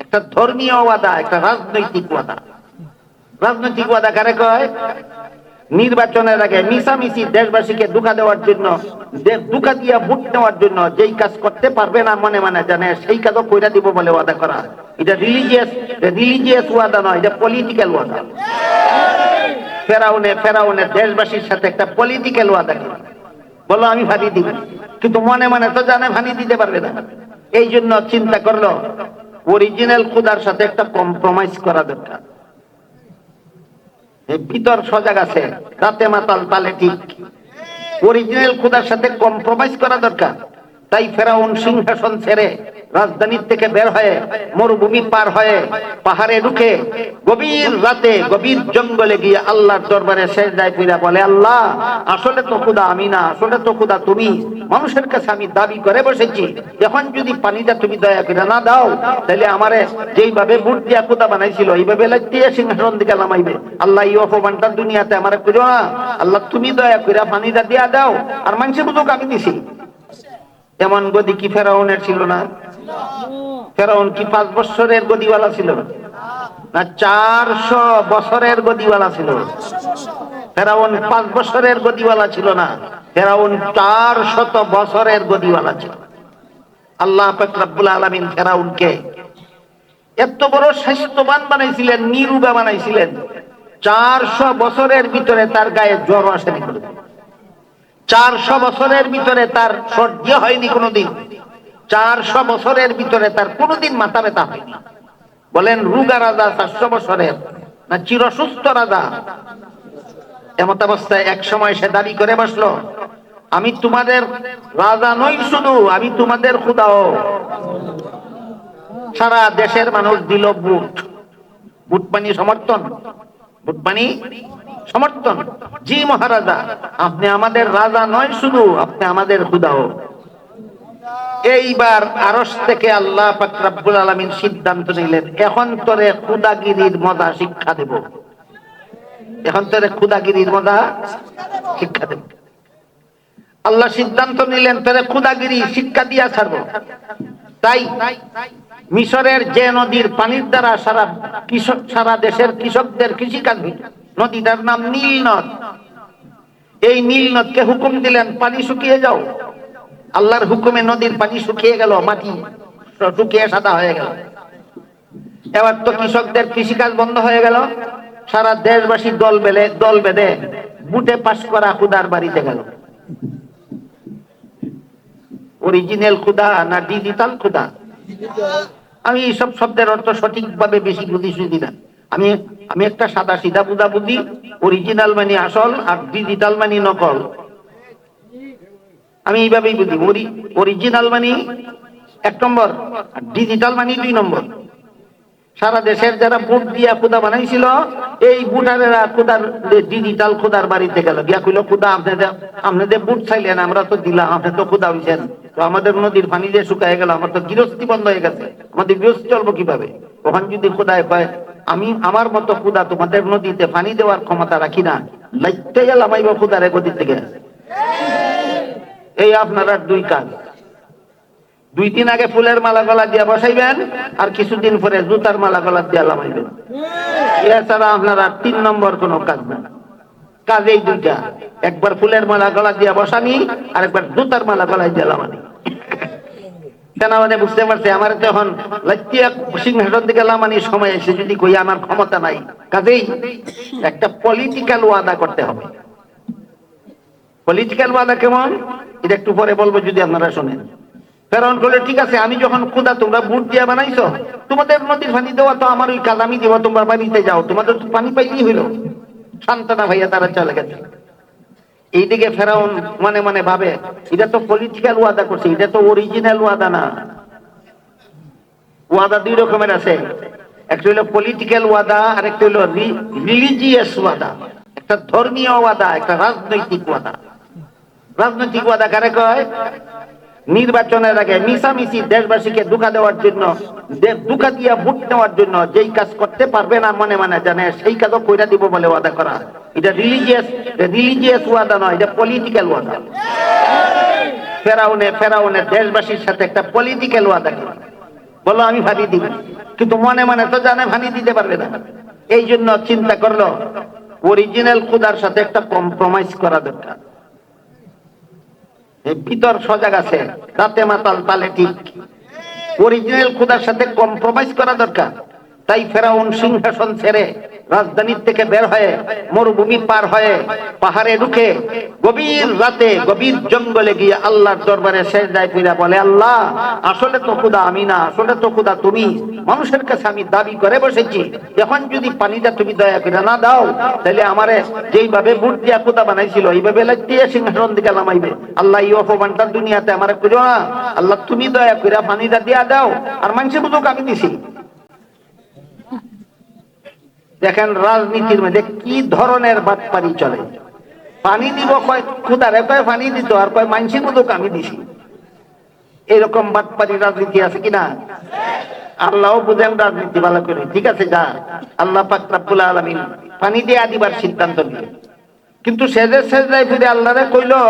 একটা ধর্মীয় ওয়াদা, একটা রাজনৈতিক ওয়াদা। রাজনৈতিক ওয়াদা কারে কয়? নির্বাচনের আগে মিশামিশি দেশবাসীকে ধোঁকা দেওয়ার জন্য, ধোঁকা দিয়া ভোট নেওয়ার জন্য যেই কাজ করতে পারবে না মনে মনে জানে সেই কাজও কইরা দিব বলে ওয়াদা করা। এটা রিলিজিয়াস ওয়াদা নয়, এটা পলিটিক্যাল ওয়াদা। ফেরাউনে দেশবাসীর সাথে একটা পলিটিক্যাল ওয়াদা করে বললো আমি ফানি দিব, কিন্তু মনে মনে তো জানে ফানি দিতে পারবে না। এই জন্য চিন্তা করলো অরিজিনাল খুদার সাথে একটা কম্প্রোমাইজ করা দরকার। ভিতর সজাগ আছে, রাতে মাতাল তালে ঠিক। অরিজিনাল খুদার সাথে কম্প্রোমাইজ করা দরকার। তাই ফেরাউন সিংহাসন ছেড়ে রাজধানীর থেকে বের হয়ে মরুভূমি পার হয়ে পাহাড়ে ঢুকে গভীর রাতে গভীর জঙ্গলে গিয়ে আল্লাহর দরবারে সেজদায় পড়ে বলে, আল্লাহ আসলে তো খুদা আমি না, আসলে তো খুদা তুমি। মানুষের কাছে আমি দাবি করে বসেছি, এখন যদি পানিটা তুমি দয়া করে না দাও তাহলে আমারে যেইভাবে বুট দিয়া খুদা বানাইছিল এইভাবে লাগতে সিংহাসন দিকে নামাইবে। আল্লাহ এই অপমানটা দুনিয়াতে আমারে করো না, আল্লাহ তুমি দয়া করে পানিটা দিয়া দাও আর মানুষের বুঝুক আমি দিছি। এমন গদি কি ফেরাউনের ছিল না? ফেরাউন কি 5 বছরের গদিওয়ালা ছিল না 400 বছরের গদিওয়ালা ছিল? ফেরাউন 5 বছরের গদিওয়ালা ছিল না, ফেরাউন 400 বছরের গদিওয়ালা ছিল। আল্লাহ পাক রব্বুল আলামিন ফেরাউনকে এত বড় স্বাস্থ্যবান বানাইছিলেন, নিরোগা বানাইছিলেন, 400 বছরের ভিতরে তার গায়ে জ্বর আসেনি কোনোদিন। 400 বছরের ভিতরে তার সর্দি হয়নি কোনোদিন। 400 বছরের ভিতরে তার কোনোদিন মাথা ব্যথা হয়নি। বলেন রোগা রাজা 400 বছরের না চিরসুস্থ রাজা? এমত অবস্থায় এক সময় সে দাবি করে বসলো, আমি তোমাদের রাজা নই, শুধু আমি তোমাদের খুদাও। সারা দেশের মানুষ দিল বুট। বুট পানি সমর্থন, বুট পানি সমর্থন। জি মহারাজা, আপনি আমাদের রাজা নয় শুধু, আপনি আমাদের খুদাও। এইবার আরশ থেকে আল্লাহ পাক রব্বুল আলামিন সিদ্ধান্ত নিলেন, এখন তোরে খুদাগিরির মজা শিক্ষা দেব। এখন তোরে খুদাগিরির মজা শিক্ষা দেব। আল্লাহ সিদ্ধান্ত নিলেন তোরে খুদাগিরি শিক্ষা দিয়া ছাড়বো। তাই মিশরের যে নদীর পানির দ্বারা সারা দেশের কৃষকদের কৃষিকাজ হইত, নদীটার নাম নীল নদ। এই নীল নদকে হুকুম দিলেন পানি শুকিয়ে যাও। আল্লাহর হুকুমে নদীর পানি শুকিয়ে গেল, মাটি শুকিয়ে সাদা হয়ে গেল। এবার তো কৃষকদের কৃষিকাজ বন্ধ হয়ে গেল। সারা দেশবাসী দল বেঁধে বুটে পাশ করা খুদার বাড়িতে গেল। অরিজিনাল খুদা না ডিজিটাল খুদা? আমি এইসব শব্দের অর্থ সঠিকভাবে বেশি বুঝি না। আমি একটা সাদা সিধা বুঝি, অরিজিনাল মানে আসল আর ডিজিটাল মানে নকল। আমি এইভাবেই বুঝি। অরিজিনাল মানে 1 নম্বর আর ডিজিটাল মানে 2 নম্বর। সারা দেশের যারা বুট দিয়া খুদা বানাইছিল, এই বুটারেরা খুদার ডিজিটাল খুদার বাড়িতে গেল, গিয়া কইল, খুদা আপনাদের বুট চাইলেন, আমরা তো দিলাম, আপনি তো খুদা হইছেন, তো আমাদের নদীর পানি যে শুকায় গেল, আমার তো গৃহস্থী বন্ধ হয়ে গেছে, আমাদের গৃহস্থী চলবো কিভাবে? ওখান যদি খুদায় কয় আমি আমার মতো খুদা তোমাদের নদীতে পানি দেওয়ার ক্ষমতা রাখি না, লাইতে গেলাম আইব খুদারে গদির থেকে। এই আপনারা 2 কাজ। 2 দিন আগে ফুলের মালা গলা দিয়া বসাইবেন, আর কিছুদিন পরে জুতার মালা গলা দিয়া লামাইবেন। এছাড়া আপনারা 3 নম্বর কোন কাজ না। কাজ এই 2টা, একবার ফুলের মালা গলা দিয়া বসানি, আর একবার জুতার মালা গলায় দিয়া লামানি। সেনাবাদে বুঝতে পারছে আমার তখন লাইতিয়া সিংহাসন দিকে লামানির সময় এসে যদি কই আমার ক্ষমতা নাই, কাজেই একটা পলিটিক্যাল ওয়াদা করতে হবে। পলিটিক্যাল ওয়াদা কেমন এটা একটু পরে বলবো যদি আপনারা শোনেন। ফেরাউন বলে, ঠিক আছে, আমি যখন খুদা, তোমরা বুট দিয়া বানাইছো, তোমাদের নদীর পানি দেওয়া তো আমার ওই কাজ আমি দিব, তোমরা বাড়িতে যাও, তোমাদের পানি পাইলেই হইল। সান্ত্বনা ভাইয়া তারা চলে গেছে। এইদিকে ফেরাউন মনে মনে ভাবে, এটা তো পলিটিক্যাল ওয়াদা করছে, এটা তো অরিজিনাল ওয়াদা না। ওয়াদা 2 রকমের আছে, একটা হলো পলিটিক্যাল ওয়াদা আর একটা হলো রিলিজিয়াস ওয়াদা। একটা ধর্মীয় ওয়াদা, একটা রাজনৈতিক ওয়াদা। রাজনৈতিক ওয়াদা কারে কয়? নির্বাচনের আগে মিশামিশি দেশবাসীকে ধোঁকা দেওয়ার জন্য, ধোঁকা দিয়া ভোট নেওয়ার জন্য যেই কাজ করতে পারবে না মনে মনে জানে সেই কাজও কইরা দিব বলে ওয়াদা করা। এটা রিলিজিয়াস ওয়াদা নয়, এটা পলিটিক্যাল ওয়াদা। ফেরাউনে দেশবাসীর সাথে একটা পলিটিক্যাল ওয়াদা করে বললো আমি পানি দিব, কিন্তু মনে মনে তো জানে পানি দিতে পারবে না। এই জন্য চিন্তা করলো অরিজিনাল খোদার সাথে একটা কম্প্রোমাইজ করা দরকার। ভিতর সজাগ আছে, রাতে মাতাল তালে ঠিক। অরিজিনাল খোদার সাথে কম্প্রোমাইজ করা দরকার। তাই ফেরাউন সিংহাসন ছেড়ে রাজধানীর থেকে বের হয়ে মরুভূমি পার হয়ে পাহাড়ে ঢুকে গভীর রাতে গভীর জঙ্গলে গিয়ে আল্লাহর দরবারে সেজদায় পড়ে বলে, আল্লাহ আসলে তো খোদা আমি না, আসলে তো খোদা তুমি। মানুষের কাছে আমি দাবি করে বসেছি, এখন যদি পানিটা তুমি দয়া করে না দাও, তাহলে আমারে যেইভাবে বুট দিয়া খোদা বানাইছিল এইভাবে দিয়ে সিংহাসন দিকে নামাইবে। আল্লাহ এই অপমানটা দুনিয়াতে আমারে করো না, আল্লাহ তুমি দয়া করে পানিটা দিয়া দাও, আর মানুষের বুঝুক আমি দিছি। দেখেন রাজনীতির মধ্যে কি ধরনের বাটপারি চলে। পানি দিব কয় খুদারে, কয় পানি দিত, আর কয় মানসি বুঝুক আমি দিছি। এরকম বাটপারি রাজনীতি আছে কিনা? আল্লাহও বুঝেন রাজনীতি ভালো করে। ঠিক আছে, যা আল্লাহ পাক রব্বুল আলামিন পানি দিয়ে দিবার সিদ্ধান্ত নিল, কিন্তু সেজদায় ফিরে আল্লাহরে কইলো,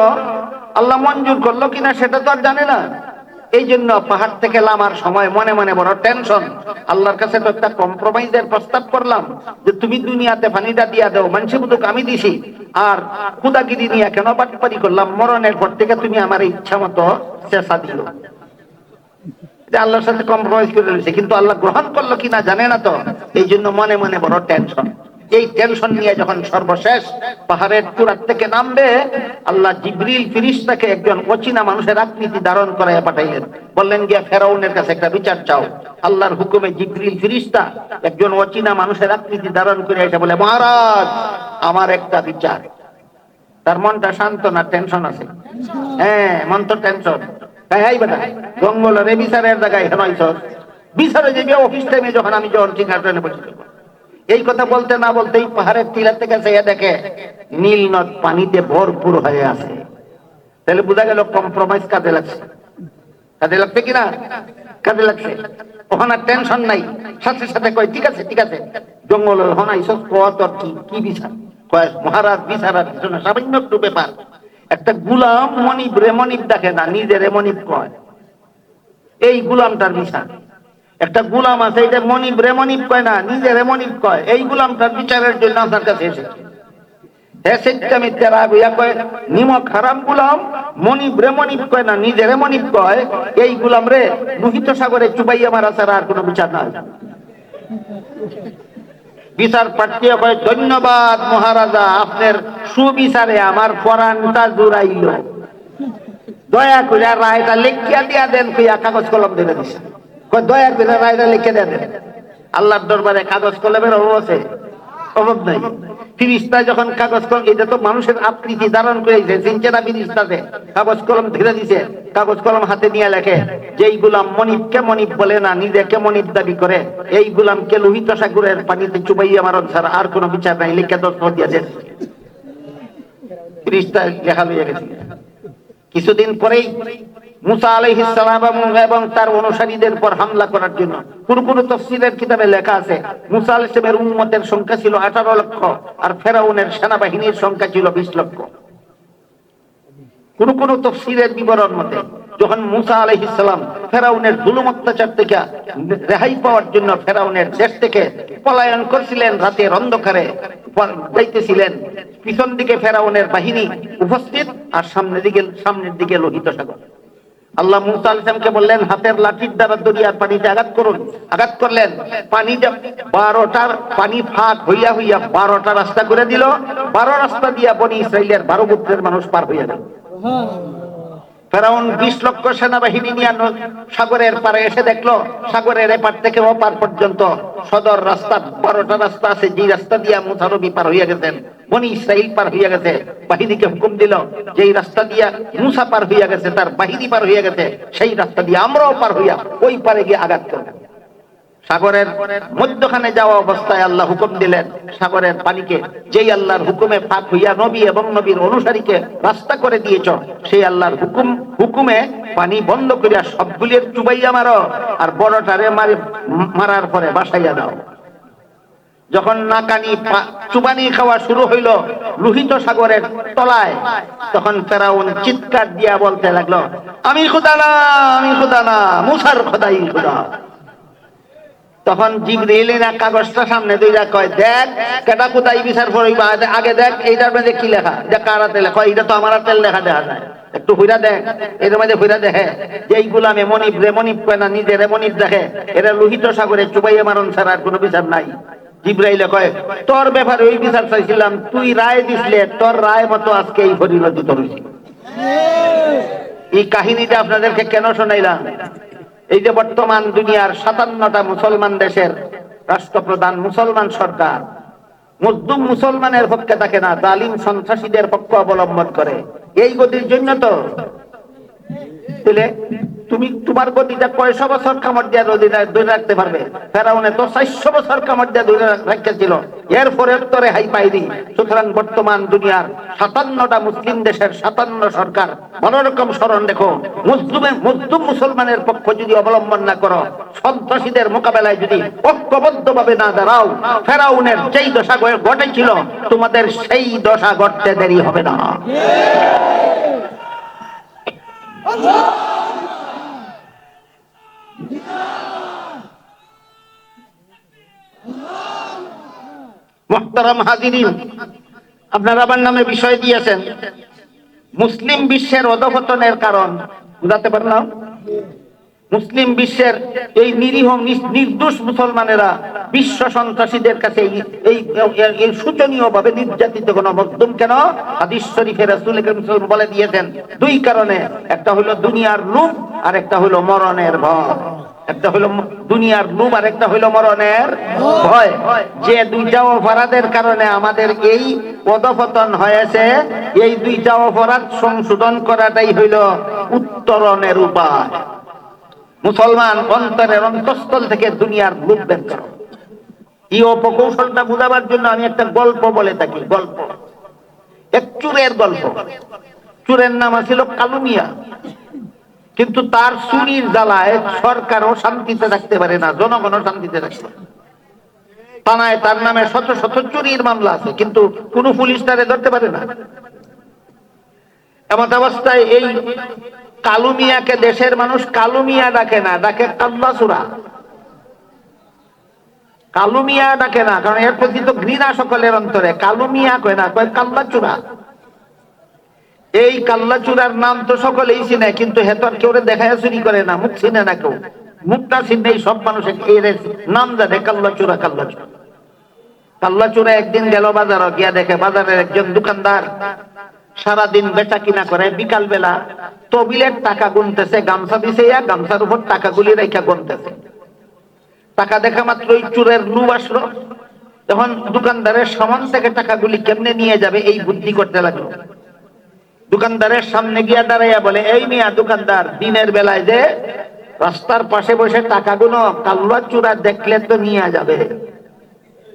আল্লাহ মঞ্জুর করলো কিনা সেটা তো আর জানে না। এই জন্য পাহাড় থেকে নামার সময় মনে মনে বড় টেনশন। আল্লাহর কাছে তো একটা কম্প্রোমাইজের প্রস্তাব করলাম যে তুমি দুনিয়াতে পানিটা দিয়া দাও, মানুষ বুঝুক আমি দিছি, আর খুদাগিরি নিয়ে কেন বাটপারি করলাম, মরণের পর থেকে তুমি আমার ইচ্ছা মতো চেষ্টা দিল। আল্লাহর সাথে কম্প্রোমাইজ করে রয়েছে, কিন্তু আল্লাহ গ্রহণ করলো কিনা জানে না তো। এই জন্য মনে মনে বড় টেনশন। এই টেনশন নিয়ে যখন সর্বশেষ পাহাড়ের চূড়ার থেকে নামবে, আল্লাহ জিবরিল ফেরেশতাকে একজন অচেনা মানুষের আকৃতি ধারণ করায় পাঠাইলেন। বললেন গিয়া ফেরাউনের কাছে একটা বিচার চাও। আল্লাহর হুকুমে জিবরিল ফেরেশতা একজন অচেনা মানুষের আকৃতি ধারণ করে এসে বলে, মহারাজ আমার একটা বিচার। তার মনটা শান্ত না, টেনশন আছে। হ্যাঁ, মন তো টেনশন। জঙ্গলের বিচারের জায়গায় বিচারে যে অফিস টাইমে যখন আমি সিংহাসনে বসে এই কথা বলতে না বলতেই পাহাড়ের টিলা থেকে দেখে নীল নদ পানিতে ভরপুর হয়ে আছে। তাহলে বোঝা গেল কম্প্রোমাইজ কাজে লাগছে। কাজে লাগছে কিনা? কাজে লাগছে। ওখানে টেনশন নাই, সাথে সাথে কয় ঠিক আছে ঠিক আছে। জঙ্গল হনাই সব তোর কি বিচার? কয় মহারাজ বিচার আর কিছু না, সামান্য একটু ব্যাপার। একটা গুলাম মনিব রে মনিব দেখে না, নিজের মনিব কয়। এই গুলামটার বিচার। একটা গুলাম আছে, এটা মনিব রে মনিব কয় না, নিজের মনিব কয়। এই গুলামটার বিচারের জন্য আপনার কাছে এসেছে। নিমক হারাম গুলাম, মনিব রে মনিব কয় না, নিজের মনিব কয়। এই গুলাম রে লোহিত সাগরে চুবাইয়া মারা ছাড়া আর কোনো বিচার নাই। বিচার প্রার্থী কয়, ধন্যবাদ মহারাজা, আপনার সুবিচারে আমার পরাণটা জুড়াইল। দয়া করে রায়টা লিখিয়া দিয়া দেন, কইয়া কাগজ কলম ধরে দিছে। দয়া করে রায়টা লিখে দেন। আল্লাহর দরবারে কাগজ কলমের অভাব আছে? অভাব নাই। ফিরিস্তা যখন কাগজ কলম, এটা তো মানুষের আকৃতি ধারণ করেছে, সিনচেনা ফিরিস্তাতে কাগজ কলম ধরে দিছে। কাগজ কলম হাতে নিয়ে লেখে, যেই গুলাম মনিবকে মনিব বলে না, নিজেকে মনিব দাবি করে, এই গুলামকে লোহিত সাগরের পানিতে চুবাইয়া মারণ ছাড়া আর কোনো বিচার নাই। লিখে দস্তখত দিয়েছে। ফিরিস্তা লেখা লইয়া গেছে। কিছুদিন পরেই মুসা আলাইহিস সালাম এবং তার অনুসারীদের উপর হামলা করার জন্য কোন কোন তাফসীরের কিতাবে লেখা আছে মুসা আলাইহিস সালামের উম্মতের সংখ্যা ছিল 18 লক্ষ, আর ফেরাউনের সেনাবাহিনীর সংখ্যা ছিল 20 লক্ষ। কোন কোন তাফসীরের বিবরণ মতে যখন মুসা আলাইহিস সালাম ফেরাউনের জুলুম অত্যাচার থেকে রেহাই পাওয়ার জন্য ফেরাউনের দেশ থেকে পলায়ন করছিলেন, রাতের অন্ধকারে যাইতেছিলেন, পিছন দিকে ফেরাউনের বাহিনী উপস্থিত, আর সামনের দিকে লোহিত সাগর। আল্লাহ মুসা আলাইহিস সালামকে বললেন, হাতের লাঠির দ্বারা দরিয়ার পানিতে আঘাত করুন। আঘাত করলেন, পানিটা 12টার পানি ফাঁক হইয়া হইয়া 12টা রাস্তা করে দিল। 12 রাস্তা দিয়া বনি ইসরাইলের 12 গোত্রের মানুষ পার হইয়া গেল। ফেরাউন 20 লক্ষ সেনাবাহিনী নিয়ে সাগরের পারে এসে দেখলো সাগরের এপার থেকে ওপার পর্যন্ত সদর রাস্তা 12টা রাস্তা আছে, যে রাস্তা দিয়া মুসা নবী পার হইয়া গেছেন, বনি ইসরাইল পার হইয়া গেছে। বাহিনীকে হুকুম দিল, যেই রাস্তা দিয়া মুসা পার হইয়া গেছে, তার বাহিনী পার হইয়া গেছে, সেই রাস্তা দিয়ে আমরাও পার হইয়া ওই পারে গিয়ে আঘাত করব। সাগরের মধ্যখানে যাওয়া অবস্থায় আল্লাহ হুকুম দিলেন সাগরের পানিকে, যেই আল্লাহর হুকুমে পাক হইয়া নবী এবং নবীর অনুসারীকে রাস্তা করে দিয়েছ, সেই আল্লাহর হুকুমে পানি বন্ধ করিয়া সবগুলির চুবাইয়া মারো, আর বড়টারে মারার পরে বাসাইয়া দাও। যখন নাকানি চুবানি খাওয়া শুরু হইল লোহিত সাগরের তলায়, তখন ফেরাউন চিৎকার দিয়া বলতে লাগলো, আমি খোদা না, আমি খোদা না, মুসার খোদাই খোদা। তখন জিবরিল না কাগজটা সামনে দুইটা কয়, দেখ কেটা কোথায় বিচার করিবা, আগে দেখ এইটার মধ্যে কি লেখা, এটা কার হাতে লেখা, এটা তো আমার হাতের লেখা দেখা যায়, একটু হইরা দেখ। এর মধ্যে হইরা দেখে যে এই গুলামে মনিব রে মনিব কয় না, নিজের মনিব দেখে, এরা লোহিত সাগরে চুবাইয়া মারণ ছাড়া আর কোনো বিচার নাই। জিবরাইল কয়, তোর ব্যাপারে ওই বিচার চাইছিলাম, তুই রায় দিসলে, তোর রায় মতো আজকে এই পরিণতি হয়েছে। এই কাহিনীটা আপনাদেরকে কেন শোনাইলাম? এই যে বর্তমান দুনিয়ার 57টা মুসলমান দেশের রাষ্ট্রপ্রধান মুসলমান সরকার মজলুম মুসলমানের পক্ষে থাকে না, জালিম সন্ত্রাসীদের পক্ষ অবলম্বন করে। এই গতির জন্য তো তাহলে তুমি তোমার গতিটা কয়শো বছর কামড় দিয়া ধরে রাখতে পারবে? ফেরাউনে তো 400 বছর কামড় দিয়া ধরে রাখতেছিল, এরপরে তো রেহাই পাইনি। সুতরাং বর্তমান দুনিয়ার 57টা মুসলিম দেশের 57 সরকার ভালো রকম স্মরণ রেখো, মুসলিম মুসলমানের পক্ষ যদি অবলম্বন না করো, সন্ত্রাসীদের মোকাবেলায় যদি ঐক্যবদ্ধ ভাবে না দাঁড়াও, ফেরাউনের যেই দশা ঘটেছিল তোমাদের সেই দশা ঘটতে দেরি হবে না। মুহতারাম হাজিরিন, আপনারা আমার নামে বিষয় দিয়েছেন মুসলিম বিশ্বের অধঃপতনের কারণ বুঝাতে পারলাম। মুসলিম বিশ্বের এই নিরীহ নির্দোষ মুসলমানেরা বিশ্ব সন্ত্রাসীদের কাছে এই শোচনীয় ভাবে নির্যাতিত। কোন মজলুম কেন? হাদিস শরীফে রাসূল করিম বলে দিয়েছেন দুই কারণে, একটা হলো দুনিয়ার লোভ আর একটা হলো মরণের ভয়। একটা হলো দুনিয়ার লোভ আর একটা হলো মরণের ভয়। যে দুইটা অপরাধের কারণে আমাদের এই অধঃপতন হয়েছে, এই দুইটা অপরাধ সংশোধন করাটাই হইল উত্তরণের উপায়। মুসলমান অন্তরের অন্তঃস্থল থেকে দুনিয়ার লোভ বের করো। এই অপকৌশলটা বুঝাবার জন্য আমি একটা গল্প বলে থাকি। গল্প, এক চুরের গল্প। চুরের নাম ছিল কালু মিয়া, কিন্তু তার চুরির জ্বালায় সরকারও শান্তিতে থাকতে পারে না, জনগণও শান্তিতে থাকতে পারে। থানায় তার নামে শত শত চুরির মামলা আছে, কিন্তু কোন পুলিশ তারে ধরতে পারে না। এমন অবস্থায় এই কালু মিয়াকে দেশের মানুষ কালু মিয়া ডাকে না, ডাকে কাল্লা চোরা। কালু মিয়া ডাকে না, কারণ এর প্রতি তো ঘৃণা সকলের অন্তরে। কালু মিয়া কয় না, কয় কাল্লা চোরা। এই কাল্লা চূড়ার নাম তো সকলেই চিনে, কিন্তু হেতর কেউ দেখায় চুরি করে না, মুখ চিনে না কেউ। মুখটা চিনে সব মানুষ এর নাম জানে, কাল্লা চূড়া। কাল্লা চূড়া কাল্লা চূড়া একদিন গেল বাজার, গিয়া দেখে বাজারের একজন দোকানদার সারাদিন বেচা কিনা করে, বিকাল বেলা তবিলের টাকা গুনতেছে, গামছা বিছাইয়া গামছার উপর টাকাগুলি রেখা গুনতেছে। টাকা দেখা মাত্র ওই চুরের লোভ আসলো। তখন দোকানদারের সামান থেকে টাকাগুলি কেমনে নিয়ে যাবে এই বুদ্ধি করতে লাগলো। দোকানদারের সামনে গিয়া দাঁড়াইয়া বলে, এই মিয়া দোকানদার, দিনের বেলায় যে রাস্তার পাশে বসে টাকাগুলো কাল্লা চূড়া দেখলে তো নিয়ে যাবে।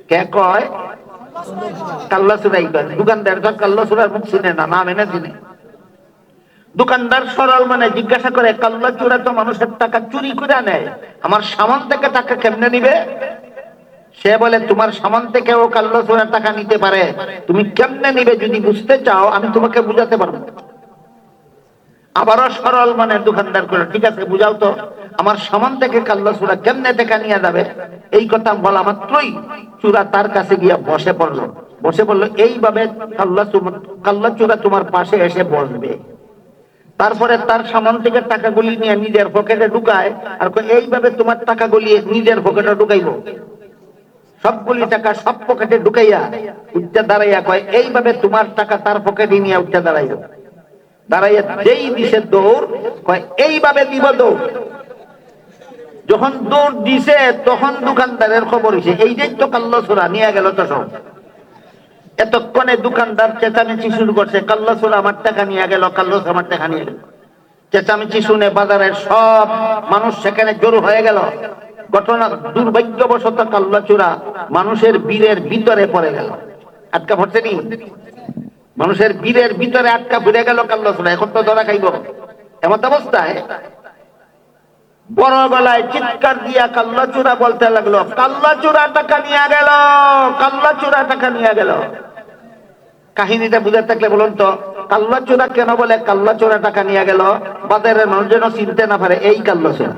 কে কয়? কাল্লা চূড়াই কয়। দোকানদার কাল্লা চূড়ার মুখ চিনে না, নাম এনে চিনে। দোকানদার সরল মানে জিজ্ঞাসা করে, কাল্লা চূড়া তো মানুষের টাকা চুরি করে নেয়, আমার সামান থেকে টাকা কেমনে নিবে? সে বলে, তোমার সামান থেকেও কাল্লা চূড়া টাকা নিতে পারে, তুমি কেমনে নিবে যদি বুঝতে চাও আমি তোমাকে বুঝাতে পারবো। আবারও সরল মানে দোকানদার করে, ঠিক আছে বুঝাও তো, আমার সামান থেকে কাল্লা চূড়া কেমনে টাকা নিয়ে যাবে? এই কথা বলা মাত্রই চূড়া তার কাছে গিয়া বসে পড়লো। এইভাবে কাল্লা চূড়া তোমার পাশে এসে বসবে। তারপরে তার সামান থেকে টাকাগুলি নিয়ে নিজের পকেটে ঢুকায়, আর এইভাবে তোমার টাকাগুলি নিজের পকেটে ঢুকাইবো। সবগুলি টাকা সব পকেটে ঢুকাইয়া উঠতে দাঁড়াইয়া কয়, এইভাবে তোমার টাকা তার পকেটে নিয়ে উঠতে দাঁড়াইয়া যেই দিছে দৌড়, কয় এইভাবে দিব দৌড়। যখন দৌড় দিছে তখন দোকানদারের খবর হয়েছে, এইটাই তো কাল্লা চূড়া নিয়ে গেল তো সব। এতক্ষণে দোকানদার চেঁচামেচি শুরু করছে, কাল্লা চূড়া আমার টাকা নিয়ে গেল, কাল্লা চূড়া আমার টাকা নিয়ে গেল। চেঁচামেচি শুনে বাজারের সব মানুষ সেখানে জড়ো হয়ে গেল। ঘটনা দুর্ভাগ্যবশত কাল্লা চূড়া মানুষের বীরের ভিতরে পড়ে গেল, আটকা পড়ছে নি, মানুষের বীরের ভিতরে আটকা পড়ে গেল কাল্লা চূড়া। এখন তো ধরা খাইব। এমন অবস্থায় বড় গলায় চিৎকার দিয়া কাল্লা চূড়া বলতে লাগলো, কাল্লা চূড়া টাকা নিয়ে গেল, কাল্লা চূড়া টাকা নিয়ে গেল। কাহিনীটা বুঝে থাকলে বলুন তো, কাল্লা চূড়া কেন বলে কাল্লা চূড়া টাকা নিয়ে গেল? বাজারের মানুষ যেন চিনতে না পারে এই কাল্লা চূড়া।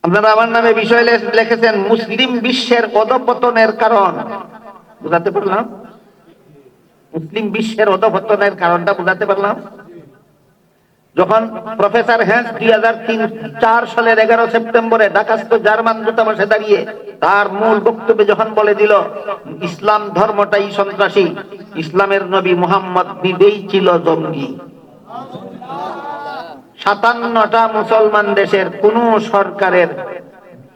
আপনারা আমার নামে বিষয় লিখেছেন মুসলিম বিশ্বের অধঃপতনের কারণ। বুঝাতে পারলাম? মুসলিম বিশ্বের অধঃপতনের কারণটা বুঝাতে পারলাম? যখন প্রফেসর হ্যান্স 2004 সালের 11 সেপ্টেম্বরে ঢাকাস্থ জার্মান দূতাবাসে দাঁড়িয়ে তার মূল বক্তব্যে যখন বলে দিল ইসলাম ধর্মটাই সন্ত্রাসী, ইসলামের নবী মুহাম্মদ নিজেই ছিল জঙ্গি, 57টা মুসলমান দেশের কোন সরকারের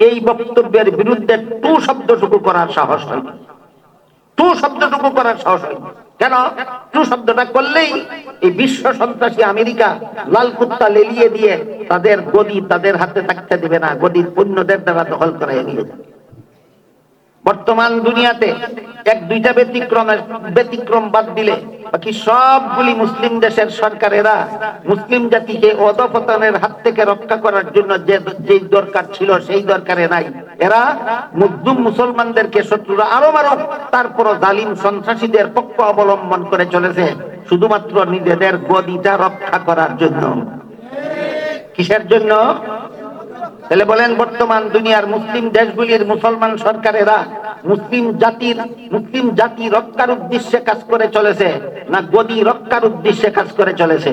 এই বক্তব্যের বিরুদ্ধে টু শব্দটুকু করার সাহস হয়নি। টু শব্দটুকু করার সাহস হয়নি। কেন? টু শব্দটা করলেই এই বিশ্ব সন্ত্রাসী আমেরিকা লাল কুত্তা লেলিয়ে দিয়ে তাদের গদি তাদের হাতে থাকতে দেবে না, গদির পণ্যদের দ্বারা দখল করাই নিয়ে যাবে। বর্তমান দুনিয়াতে এক দুইটা ব্যতিক্রম বাদ দিলে বাকি সবগুলি মুসলিম দেশের সরকারেরা মুসলিম জাতিকে অধঃপতনের হাত থেকে রক্ষা করার জন্য যে দরকার ছিল সেই দরকারে নাই। এরা মুসলিম মুসলমানদেরকে শত্রুরা আরো মারুক, তারপরও জালিম সন্ত্রাসীদের পক্ষ অবলম্বন করে চলেছে শুধুমাত্র নিজেদের গদিটা রক্ষা করার জন্য। কিসের জন্য? তাহলে বলেন বর্তমান দুনিয়ার মুসলিম দেশগুলির মুসলমান সরকারেরা মুসলিম জাতি রক্ষার উদ্দেশ্যে কাজ করে চলেছে না গদি রক্ষার উদ্দেশ্যে কাজ করে চলেছে?